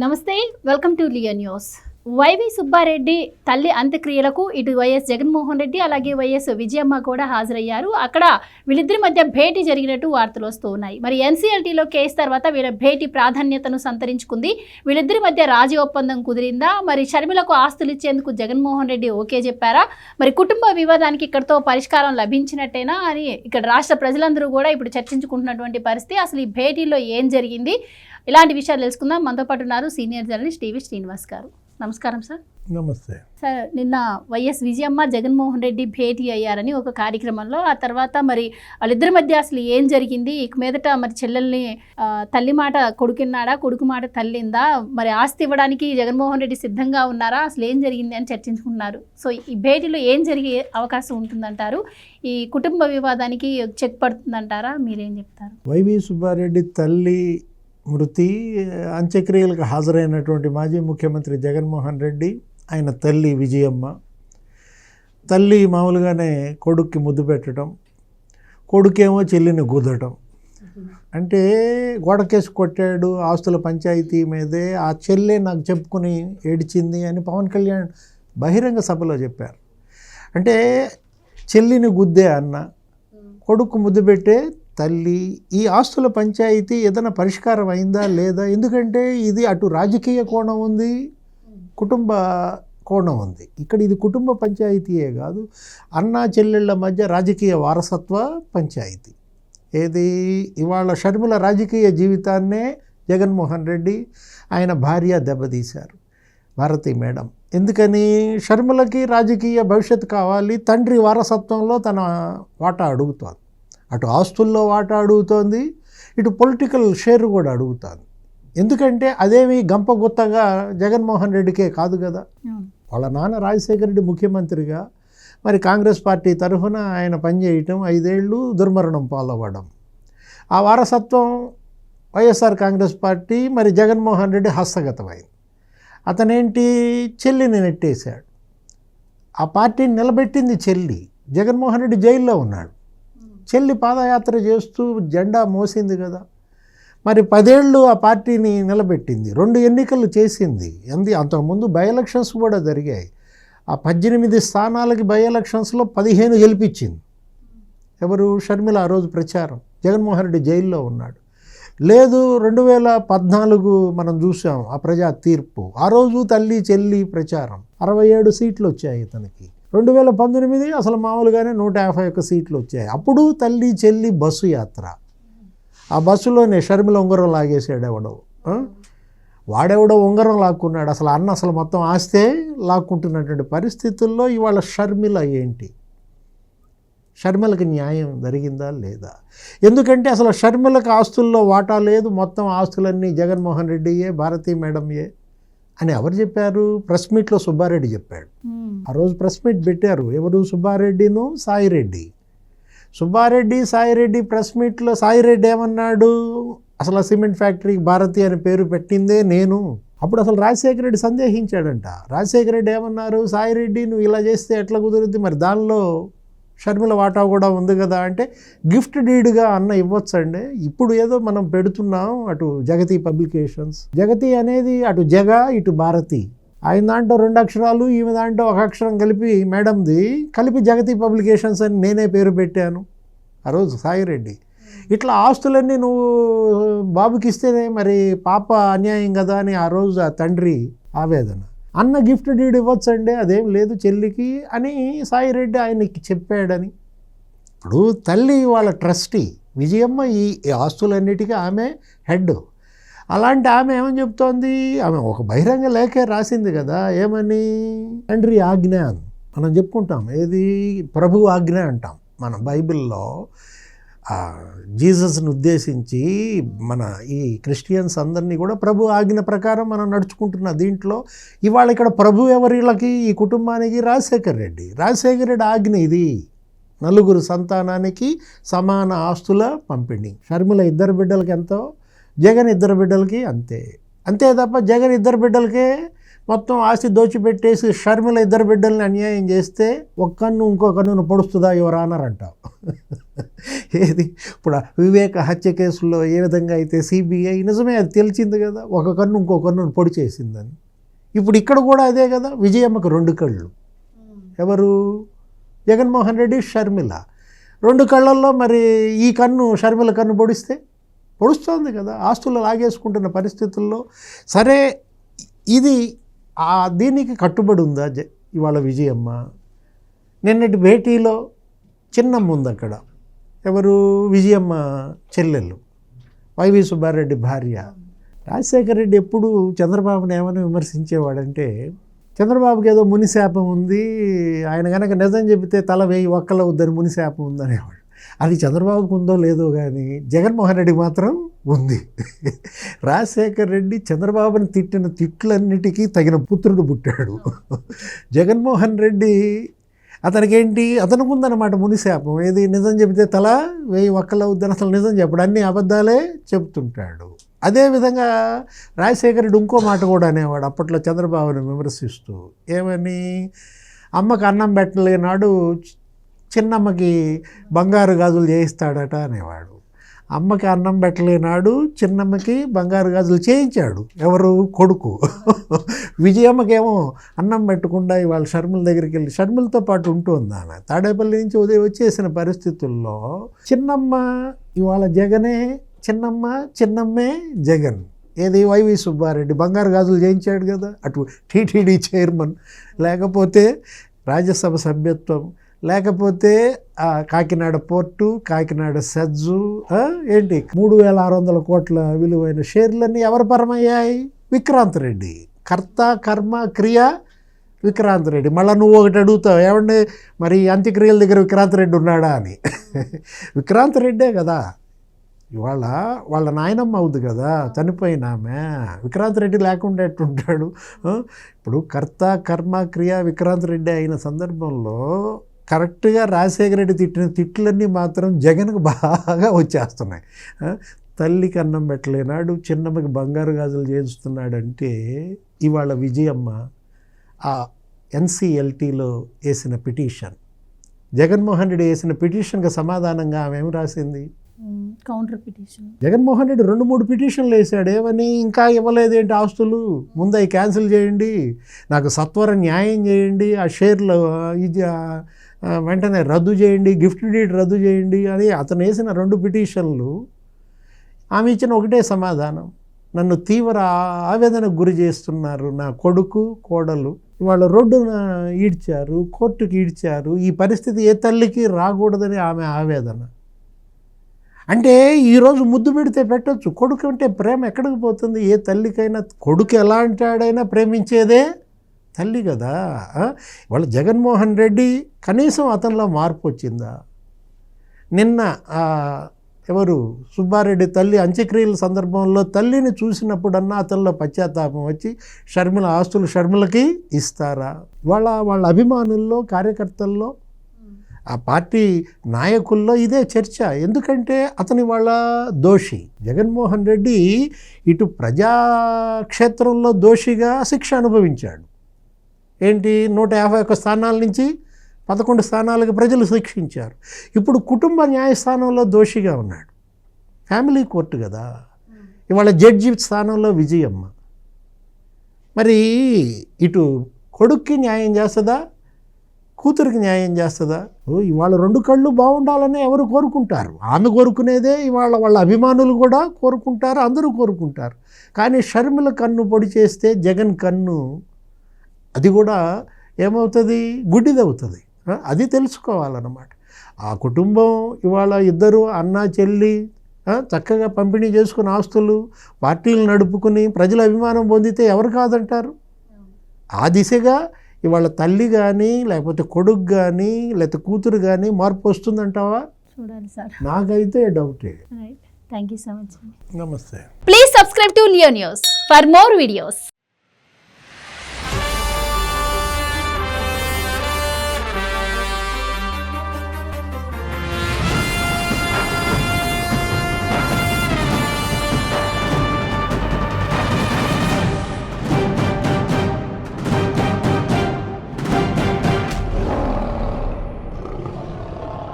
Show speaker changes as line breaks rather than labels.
నమస్తే, welcome to Leo News. YV Subba Reddy తల్లి అంత్యక్రియలకు ఇటు వైఎస్ జగన్మోహన్ రెడ్డి అలాగే వైఎస్ విజయమ్మ కూడా హాజరయ్యారు. అక్కడ వీళ్ళిద్దరి మధ్య భేటీ జరిగినట్టు వార్తలు వస్తూ ఉన్నాయి. మరి ఎన్సీఎల్టీలో కేసు తర్వాత వీళ్ళ భేటీ ప్రాధాన్యతను సంతరించుకుంది. వీళ్ళిద్దరి మధ్య రాజీ ఒప్పందం కుదిరిందా? మరి షర్మిలకు ఆస్తులు ఇచ్చేందుకు జగన్మోహన్ రెడ్డి ఓకే చెప్పారా? మరి కుటుంబ వివాదానికి ఇక్కడతో పరిష్కారం లభించినట్టేనా అని ఇక్కడ రాష్ట్ర ప్రజలందరూ కూడా ఇప్పుడు చర్చించుకుంటున్నటువంటి పరిస్థితి. అసలు ఈ భేటీలో ఏం జరిగింది, ఇలాంటి విషయాలు తెలుసుకుందాం. మనతో పాటు ఉన్నారు సీనియర్ జర్నలిస్ట్ టీవీ శ్రీనివాస్ గారు. నమస్కారం సార్.
నమస్తే
సార్, నిన్న వైఎస్ విజయమ్మ జగన్మోహన్ రెడ్డి భేటీ అయ్యారని ఒక కార్యక్రమంలో, ఆ తర్వాత మరి వాళ్ళిద్దరి మధ్య అసలు ఏం జరిగింది, ఇక మీదట మరి చెల్లెల్ని తల్లి మాట కొడుకున్నాడా, కొడుకు మాట తల్లిందా, మరి ఆస్తి ఇవ్వడానికి జగన్మోహన్ రెడ్డి సిద్ధంగా ఉన్నారా, అసలు ఏం జరిగింది అని చర్చించుకుంటున్నారు. సో ఈ భేటీలో ఏం జరిగే అవకాశం ఉంటుందంటారు? ఈ కుటుంబ వివాదానికి చెక్ పడుతుందంటారా? మీరేం చెప్తారు?
వైవి సుబ్బారెడ్డి తల్లి మృతి అంత్యక్రియలకు హాజరైనటువంటి మాజీ ముఖ్యమంత్రి జగన్మోహన్ రెడ్డి, ఆయన తల్లి విజయమ్మ. తల్లి మామూలుగానే కొడుక్కి ముద్దు పెట్టడం, కొడుకేమో చెల్లిని గుద్దటం. అంటే గోడకేసి కొట్టాడు, ఆస్తుల పంచాయతీ మీదే ఆ చెల్లె నాకు చెప్పుకుని ఏడిచింది అని పవన్ కళ్యాణ్ బహిరంగ సభలో చెప్పారు. అంటే చెల్లిని గుద్దే అన్న, కొడుకు ముద్దు పెట్టే తల్లి, ఈ ఆస్తుల పంచాయతీ ఏదైనా పరిష్కారం అయిందా లేదా? ఎందుకంటే ఇది అటు రాజకీయ కోణం ఉంది, కుటుంబ కోణం ఉంది. ఇక్కడ ఇది కుటుంబ పంచాయతీయే కాదు, అన్నా చెల్లెళ్ళ మధ్య రాజకీయ వారసత్వ పంచాయతీ. ఏది ఇవాళ షర్మిల రాజకీయ జీవితాన్నే జగన్మోహన్ రెడ్డి ఆయన భార్య దెబ్బతీశారు, భారతి మేడం. ఎందుకని? షర్మిలకి రాజకీయ భవిష్యత్తు కావాలి, తండ్రి వారసత్వంలో తన వాటా అడుగుతోంది. అటు ఆస్తుల్లో వాటా అడుగుతోంది, ఇటు పొలిటికల్ షేర్ కూడా అడుగుతుంది. ఎందుకంటే అదేమి గంపగుత్తగా జగన్మోహన్ రెడ్డికే కాదు కదా. వాళ్ళ నాన్న రాజశేఖర రెడ్డి ముఖ్యమంత్రిగా మరి కాంగ్రెస్ పార్టీ తరఫున ఆయన పనిచేయటం, 5 ఏళ్ళు దుర్మరణం పాలవ్వడం, ఆ వారసత్వం వైఎస్ఆర్ కాంగ్రెస్ పార్టీ మరి జగన్మోహన్ రెడ్డి హస్తగతమైంది. అతనేంటి, చెల్లిని నెట్టేశాడు. ఆ పార్టీని నిలబెట్టింది చెల్లి. జగన్మోహన్ రెడ్డి జైల్లో ఉన్నాడు, చెల్లి పాదయాత్ర చేస్తూ జెండా మోసింది కదా. మరి 10 ఏళ్ళు ఆ పార్టీని నిలబెట్టింది, 2 ఎన్నికలు చేసింది. అంతకుముందు బై ఎలక్షన్స్ కూడా జరిగాయి. ఆ 18 స్థానాలకి బై ఎలక్షన్స్లో 15 గెలిపించింది. ఎవరు? షర్మిల. ఆ రోజు ప్రచారం, జగన్మోహన్ రెడ్డి జైల్లో ఉన్నాడు. లేదు, 2014 మనం చూసాం ఆ ప్రజా తీర్పు. ఆ రోజు తల్లి చెల్లి ప్రచారం, 67 సీట్లు వచ్చాయి ఇతనికి. 2019 అసలు మామూలుగానే 151 సీట్లు వచ్చాయి. అప్పుడు తల్లి చెల్లి బస్సు యాత్ర. ఆ బస్సులోనే షర్మిల ఉంగరం లాగేసాడు ఎవడో, వాడెవడో ఉంగరం లాక్కున్నాడు. అసలు అసలు మొత్తం ఆస్తే లాక్కుంటున్నటువంటి పరిస్థితుల్లో ఇవాళ షర్మిల ఏంటి? షర్మిలకి న్యాయం జరిగిందా లేదా? ఎందుకంటే అసలు షర్మిలకు ఆస్తుల్లో వాటా లేదు, మొత్తం ఆస్తులన్నీ జగన్మోహన్ రెడ్డియే, భారతీ మేడంయే అని ఎవరు చెప్పారు? ప్రెస్ మీట్లో సుబ్బారెడ్డి చెప్పాడు. ఆ రోజు ప్రెస్ మీట్ పెట్టారు. ఎవరు? సుబ్బారెడ్డిను సాయిరెడ్డి. సుబ్బారెడ్డి సాయిరెడ్డి ప్రెస్ మీట్లో సాయిరెడ్డి ఏమన్నాడు? అసలు సిమెంట్ ఫ్యాక్టరీకి భారతి అని పేరు పెట్టిందే నేను. అప్పుడు అసలు రాజశేఖర రెడ్డి సందేహించాడంట. రాజశేఖర రెడ్డి ఏమన్నారు? సాయిరెడ్డి నువ్వు ఇలా చేస్తే ఎట్లా కుదురుద్ది, మరి దానిలో షర్మిల వాటా కూడా ఉంది కదా అంటే, గిఫ్ట్ డీడ్గా అన్న ఇవ్వచ్చండి. ఇప్పుడు ఏదో మనం పెడుతున్నాం అటు జగతి పబ్లికేషన్స్. జగతి అనేది అటు జగ, ఇటు భారతి. ఆయన దాంట్లో 2 అక్షరాలు, ఈమె దాంట్లో 1 అక్షరం కలిపి మేడంది కలిపి జగతి పబ్లికేషన్స్ అని నేనే పేరు పెట్టాను ఆ రోజు సాయిరెడ్డి. ఇట్లా ఆస్తులన్నీ నువ్వు బాబుకి ఇస్తేనే మరి పాప అన్యాయం కదా అని ఆ రోజు ఆ తండ్రి ఆవేదన. అన్న గిఫ్ట్ డీడ్ ఇవ్వచ్చండి, అదేం లేదు చెల్లికి అని సాయిరెడ్డి ఆయనకి చెప్పాడని. ఇప్పుడు తల్లి వాళ్ళ ట్రస్టీ విజయమ్మ, ఈ ఆస్తులన్నిటికీ ఆమె హెడ్. అలాంటి ఆమె ఏమని చెప్తోంది? ఆమె ఒక బహిరంగ లేఖే రాసింది కదా. ఏమని? తండ్రి ఆజ్ఞ అని మనం చెప్పుకుంటాం. ఏది? ప్రభు ఆజ్ఞ అంటాం మనం బైబిల్లో. జీసస్ని ఉద్దేశించి మన ఈ క్రిస్టియన్స్ అందరినీ కూడా ప్రభు ఆజ్ఞ ప్రకారం మనం నడుచుకుంటున్న దీంట్లో ఇవాళ ఇక్కడ ప్రభు ఎవరిళ్ళకి, ఈ కుటుంబానికి? రాజశేఖర రెడ్డి. రాజశేఖర రెడ్డి ఆజ్ఞ ఇది. 4 సంతానానికి సమాన ఆస్తుల పంపిణీ. షర్మిల 2 బిడ్డలకి ఎంతో, జగన్ 2 బిడ్డలకి అంతే. అంతే తప్ప జగన్ 2 బిడ్డలకే మొత్తం ఆస్తి దోచిపెట్టేసి షర్మిల ఇద్దరు బిడ్డల్ని అన్యాయం చేస్తే ఒక కన్ను ఇంకో కన్నును పొడుస్తుందా ఎవరు అన్నారంటావు. ఏది ఇప్పుడు వివేక హత్య కేసులో ఏ విధంగా అయితే సిబిఐ నిజమే అది తెలిసింది కదా, ఒక కన్ను ఇంకో కన్నును పొడి చేసిందని. ఇప్పుడు ఇక్కడ కూడా అదే కదా, విజయమ్మకు 2 కళ్ళు. ఎవరు? జగన్మోహన్ రెడ్డి, షర్మిల. 2 కళ్ళల్లో మరి ఈ కన్ను షర్మిల కన్ను పొడుస్తోంది కదా, ఆస్తులు లాగేసుకుంటున్న పరిస్థితుల్లో. సరే, ఇది దీనికి కట్టుబడి ఉందా ఇవాళ విజయమ్మ? నిన్నటి భేటీలో చిన్నమ్మ ఉంది అక్కడ. ఎవరు? విజయమ్మ చెల్లెళ్ళు, వైవి సుబ్బారెడ్డి భార్య. రాజశేఖర రెడ్డి ఎప్పుడు చంద్రబాబుని ఏమని విమర్శించేవాడంటే, చంద్రబాబుకి ఏదో మునిశాపం ఉంది, ఆయన కనుక నిజం చెబితే తల 1000 ఒక్కల వద్దని మునిశాపం ఉందనేవాడు. అది చంద్రబాబుకు ఉందో లేదో కానీ జగన్మోహన్ రెడ్డికి మాత్రం ఉంది. రాజశేఖర రెడ్డి చంద్రబాబుని తిట్టిన తిట్లన్నిటికీ తగిన పుత్రుడు పుట్టాడు. జగన్మోహన్ రెడ్డి అతనికేంటి, అతనికి ఉందన్నమాట మునిశాపం. ఏది? నిజం చెబితే తల 1000 ఒక్కల వద్దని అసలు నిజం చెప్పడు, అన్ని అబద్ధాలే చెప్తుంటాడు. అదేవిధంగా రాజశేఖర రెడ్డి ఇంకో మాట కూడా అనేవాడు అప్పట్లో చంద్రబాబుని విమర్శిస్తూ. ఏమని? అమ్మకు అన్నం పెట్టలేనాడు చిన్నమ్మకి బంగారు గాజులు చేయిస్తాడట అనేవాడు. అమ్మకి అన్నం పెట్టలేనాడు చిన్నమ్మకి బంగారు గాజులు చేయించాడు. ఎవరు? కొడుకు. విజయమ్మకేమో అన్నం పెట్టకుండా ఇవాళ షర్మిల దగ్గరికి వెళ్ళి షర్మిలతో పాటు ఉంటుంది. ఆమె తాడేపల్లి నుంచి ఉదయం వచ్చేసిన పరిస్థితుల్లో చిన్నమ్మ ఇవాళ జగనే, చిన్నమ్మే జగన్. ఏది? వైవి సుబ్బారెడ్డి బంగారు గాజులు చేయించాడు కదా, అటు టీటీడీ చైర్మన్, లేకపోతే రాజ్యసభ సభ్యత్వం, లేకపోతే కాకినాడ పోర్టు, కాకినాడ సజ్జు, ఏంటి 3600 కోట్ల విలువైన షేర్లన్నీ ఎవరి పరమయ్యాయి? విక్రాంత్ రెడ్డి. కర్త కర్మ క్రియ విక్రాంత్ రెడ్డి. మళ్ళీ నువ్వు ఒకటి అడుగుతావు, ఏమండి మరి అంత్యక్రియల దగ్గర విక్రాంత్ రెడ్డి ఉన్నాడా అని. విక్రాంత్ రెడ్డే కదా ఇవాళ వాళ్ళ నాయనమ్మ అవుద్ది కదా చనిపోయిన ఆమె. విక్రాంత్ రెడ్డి లేకుండా ఎట్టుంటాడు? ఇప్పుడు కర్త కర్మ క్రియ విక్రాంత్ రెడ్డి అయిన సందర్భంలో కరెక్ట్గా రాజశేఖర రెడ్డి తిట్టిన తిట్లన్నీ మాత్రం జగన్కు బాగా వచ్చేస్తున్నాయి. తల్లికి అన్నం పెట్టలేనాడు, చిన్నమ్మకి బంగారు గాజులు చేస్తున్నాడంటే ఇవాళ విజయమ్మ ఆ ఎన్సిఎల్టీలో వేసిన పిటిషన్, జగన్మోహన్ రెడ్డి వేసిన పిటిషన్కి సమాధానంగా ఆమె ఏమి రాసింది?
Counter petition.
జగన్మోహన్ రెడ్డి 2-3 పిటిషన్లు వేసాడు. ఏమని? ఇంకా ఇవ్వలేదేంటి ఆస్తులు, ముందు అవి క్యాన్సిల్ చేయండి, నాకు సత్వర న్యాయం చేయండి, ఆ షేర్లు ఇది వెంటనే రద్దు చేయండి, గిఫ్ట్ డీడ్ రద్దు చేయండి అని అతను వేసిన 2 పిటిషన్లు. ఆమె ఇచ్చిన ఒకటే సమాధానం, నన్ను తీవ్ర ఆవేదనకు గురి చేస్తున్నారు నా కొడుకు కోడలు, ఇవాళ రోడ్డున ఈడ్చారు, కోర్టుకి ఈడ్చారు, ఈ పరిస్థితి ఏ తల్లికి రాకూడదని ఆమె ఆవేదన. అంటే ఈరోజు ముద్దు పెడితే పెట్టచ్చు, కొడుకు అంటే ప్రేమ ఎక్కడికి పోతుంది? ఏ తల్లికైనా కొడుకు ఎలా అంటాడైనా ప్రేమించేదే తల్లి కదా. వాళ్ళ జగన్మోహన్ రెడ్డి కనీసం అతనిలో మార్పు వచ్చిందా? నిన్న ఎవరు సుబ్బారెడ్డి తల్లి అంత్యక్రియల సందర్భంలో తల్లిని చూసినప్పుడన్నా అతనిలో పశ్చాత్తాపం వచ్చి షర్మిల ఆస్తులు షర్మిలకి ఇస్తారా? వాళ్ళ అభిమానుల్లో, కార్యకర్తల్లో, ఆ పార్టీ నాయకుల్లో ఇదే చర్చ. ఎందుకంటే అతని వాళ్ళ దోషి జగన్మోహన్ రెడ్డి ఇటు ప్రజాక్షేత్రంలో దోషిగా శిక్ష అనుభవించాడు. ఏంటి? 151 స్థానాల నుంచి 11 స్థానాలకు ప్రజలు శిక్షించారు. ఇప్పుడు కుటుంబ న్యాయస్థానంలో దోషిగా ఉన్నాడు. ఫ్యామిలీ కోర్టు కదా. ఇవాళ జడ్జి స్థానంలో విజయమ్మ. మరి ఇటు కొడుక్కి న్యాయం చేస్తుందా, కూతురికి న్యాయం చేస్తుందా? ఇవాళ 2 కళ్ళు బాగుండాలని ఎవరు కోరుకుంటారు? ఆమె కోరుకునేదే ఇవాళ వాళ్ళ అభిమానులు కూడా కోరుకుంటారు, అందరూ కోరుకుంటారు. కానీ షర్మిల కన్ను పొడి చేస్తే జగన్ కన్ను అది కూడా ఏమవుతుంది? గుడ్డిదవుతుంది. అది తెలుసుకోవాలన్నమాట. ఆ కుటుంబం ఇవాళ ఇద్దరు అన్న చెల్లి చక్కగా పంపిణీ చేసుకుని ఆస్తులు పార్టీలు నడుపుకుని ప్రజల అభిమానం పొందితే ఎవరు కాదంటారు? ఆ దిశగా ఇవాళ తల్లి కానీ లేకపోతే కొడుకు కానీ లేకపోతే కూతురు కానీ మార్పు వస్తుందంటావా?
చూడాలి సార్.
నాకైతే డౌటే.
Thank you so much.
నమస్తే.
Please subscribe to Leo news for more videos.